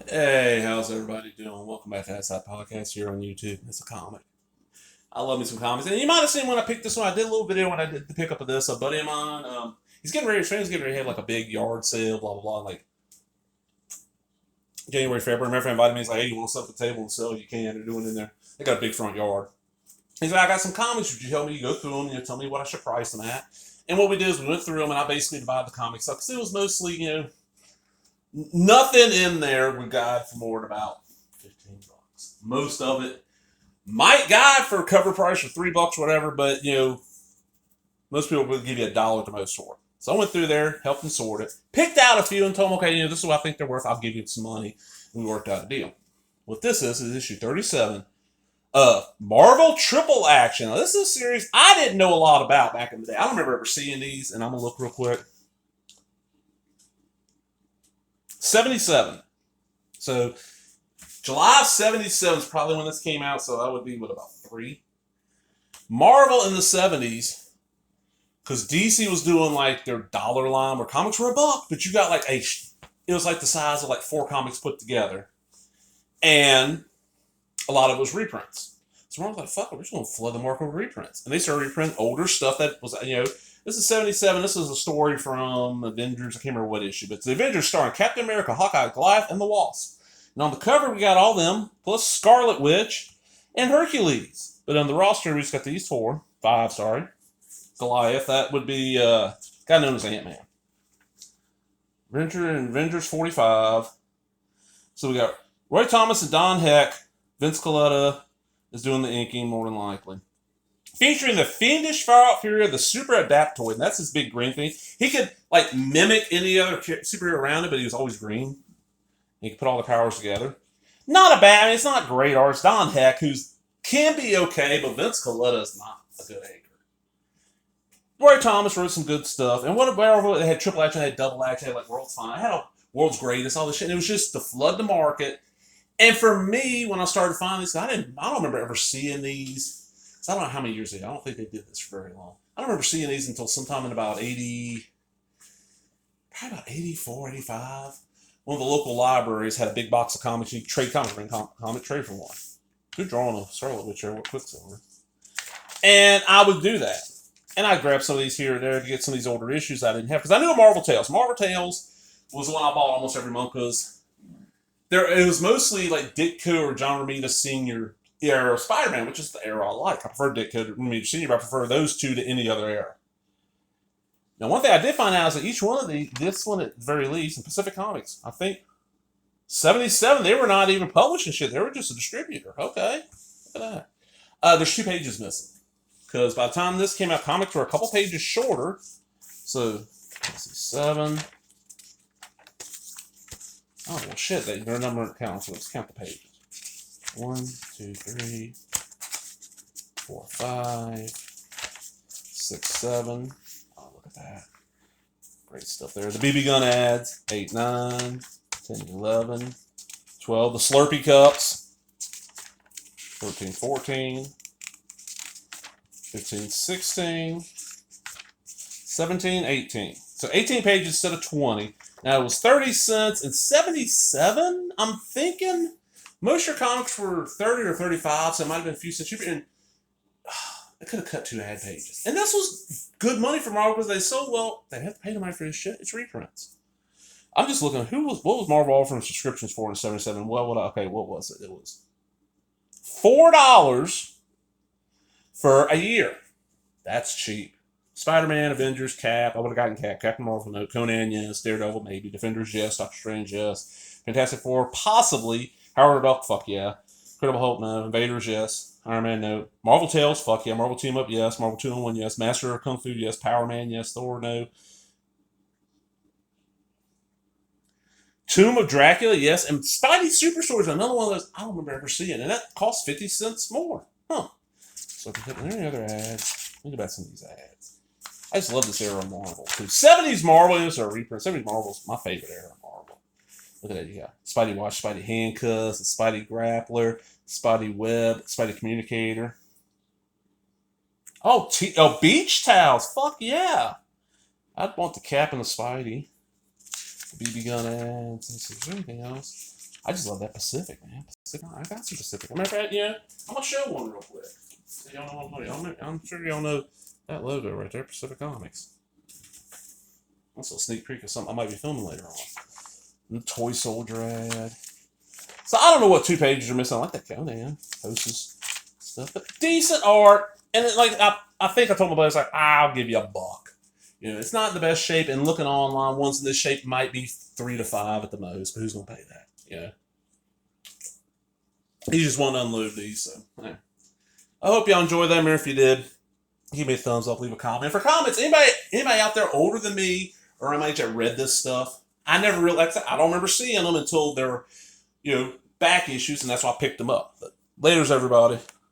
Hey, how's everybody doing? Welcome back to that side podcast here on YouTube. It's a comic. I love me some comics, and you might have seen when I picked this one. I did a little video when I did the pickup of this. A buddy of mine, he's getting ready. His friend's getting ready to have like a big yard sale, blah blah blah, like January, February. My friend invited me. He's like, "Hey, you want to set up the table and sell? You can. They're doing it in there. They got a big front yard." He's like, "I got some comics. Would you help me go through them? Tell me what I should price them at." And what we did is we went through them, and I basically divided the comics up because it was mostly, nothing in there would guide for more than about $15. Most of it might guide for cover price for $3, whatever, but most people would give you $1 at the most for it. So I went through there, helped them sort it, picked out a few and told them, okay, this is what I think they're worth. I'll give you some money. And we worked out a deal. What this is issue 37 of Marvel Triple Action. Now, this is a series I didn't know a lot about back in the day. I don't remember ever seeing these, and I'm going to look real quick. 77. So July of 77 is probably when this came out, so that would be, about 3? Marvel in the 70s, because DC was doing like their dollar line where comics were $1, but you got like it was like the size of like 4 comics put together. And a lot of it was reprints. So Marvel's like, fuck it, we're just going to flood the market with reprints. And they started reprinting older stuff that was, this is 77. This is a story from Avengers. I can't remember what issue, but it's the Avengers starring Captain America, Hawkeye, Goliath, and the Wasp. And on the cover, we got all them, plus Scarlet Witch and Hercules. But on the roster, we just got these 5, sorry. Goliath, that would be a guy known as Ant-Man. Avengers 45. So we got Roy Thomas and Don Heck. Vince Coletta is doing the inking, more than likely. Featuring the fiendish Far-Out Fury, the super adaptoid. And that's his big green thing. He could, like, mimic any other superhero around it, but he was always green. He could put all the powers together. Not a bad, it's not great art. It's Don Heck, who's can be okay, but Vince Coletta is not a good anchor. Roy Thomas wrote some good stuff. And what about it had triple action, it had double action, it had like World's Fine, it had a World's Greatest, all this shit. And it was just to flood the market. And for me, when I started finding these, I don't remember ever seeing these. I don't know how many years ago. I don't think they did this for very long. I don't remember seeing these until sometime in about 80, probably about 84, 85. One of the local libraries had a big box of comics. You could trade comics, bring comic trade for one. Good drawing of Scarlet Witch there with Quicksilver. And I would do that. And I'd grab some of these here and there to get some of these older issues I didn't have. Because I knew Marvel Tales. Marvel Tales was the one I bought almost every month because it was mostly like Ditko or John Romita Sr. era of Spider-Man, which is the era I like. I prefer Ditko to Romita Sr., but I prefer those two to any other era. Now, one thing I did find out is that each one of this one at the very least, in Pacific Comics, I think 77, they were not even publishing shit. They were just a distributor. Okay. Look at that. There's 2 pages missing. Because by the time this came out, comics were a couple pages shorter. So, let's see, 7. Oh, well, shit. Their number counts. So let's count the pages. 1, 2, 3, 4, 5, 6, 7. Oh, look at that. Great stuff there. The BB gun ads. 8, 9, 10, 11, 12. The Slurpee cups. 13, 14. 15, 16. 17, 18. So 18 pages instead of 20. Now it was 30 cents and 77. I'm thinking most of your comics were 30 or 35, so it might have been a few cents cheaper. And I could have cut 2 ad pages. And this was good money for Marvel because they sold well. They have to pay the money for this shit. It's reprints. I'm just looking. What was Marvel offering subscriptions for in 77? What was it? It was $4 for a year. That's cheap. Spider-Man, Avengers, Cap. I would have gotten Cap. Captain Marvel, no. Conan, yes. Daredevil, maybe. Defenders, yes. Doctor Strange, yes. Fantastic Four, possibly. Howard the Duck, fuck yeah. Incredible Hulk, no. Invaders, yes. Iron Man, no. Marvel Tales, fuck yeah. Marvel Team Up, yes. Marvel 2-in-1, yes. Master of Kung Fu, yes. Power Man, yes. Thor, no. Tomb of Dracula, yes. And Spidey Superstore is another one of those I don't remember ever seeing. And that costs 50 cents more. Huh. So if you hit any other ads, think about some of these ads. I just love this era of Marvel. 70s Marvel is a reprint. 70s Marvel's my favorite era of Marvel. Look at that. You got Spidey Watch, Spidey Handcuffs, the Spidey Grappler, Spidey Web, Spidey Communicator. Oh, beach towels. Fuck yeah. I'd want the Cap and the Spidey. BB gun ads. Is there anything else? I just love that Pacific, man. Pacific. I got some Pacific. Matter of fact, yeah, I'm gonna show one real quick. So y'all know what I'm talking about. I'm sure y'all know that logo right there, Pacific Comics. Also a sneak peek of something I might be filming later on. The Toy Soldier ad. So I don't know what 2 pages are missing. I like that Conan posters stuff, but decent art. And it, like I think I told my buddies, like, I'll give you $1. You know, it's not in the best shape, and looking online, ones in this shape might be 3 to 5 at the most, but who's gonna pay that? You know? He just wanted to unload these, so yeah. I hope y'all enjoyed them, or if you did, give me a thumbs up, leave a comment. For comments, anybody out there older than me, or anybody that read this stuff, I never really, like I don't remember seeing them until there were, back issues, and that's why I picked them up. But laters, everybody.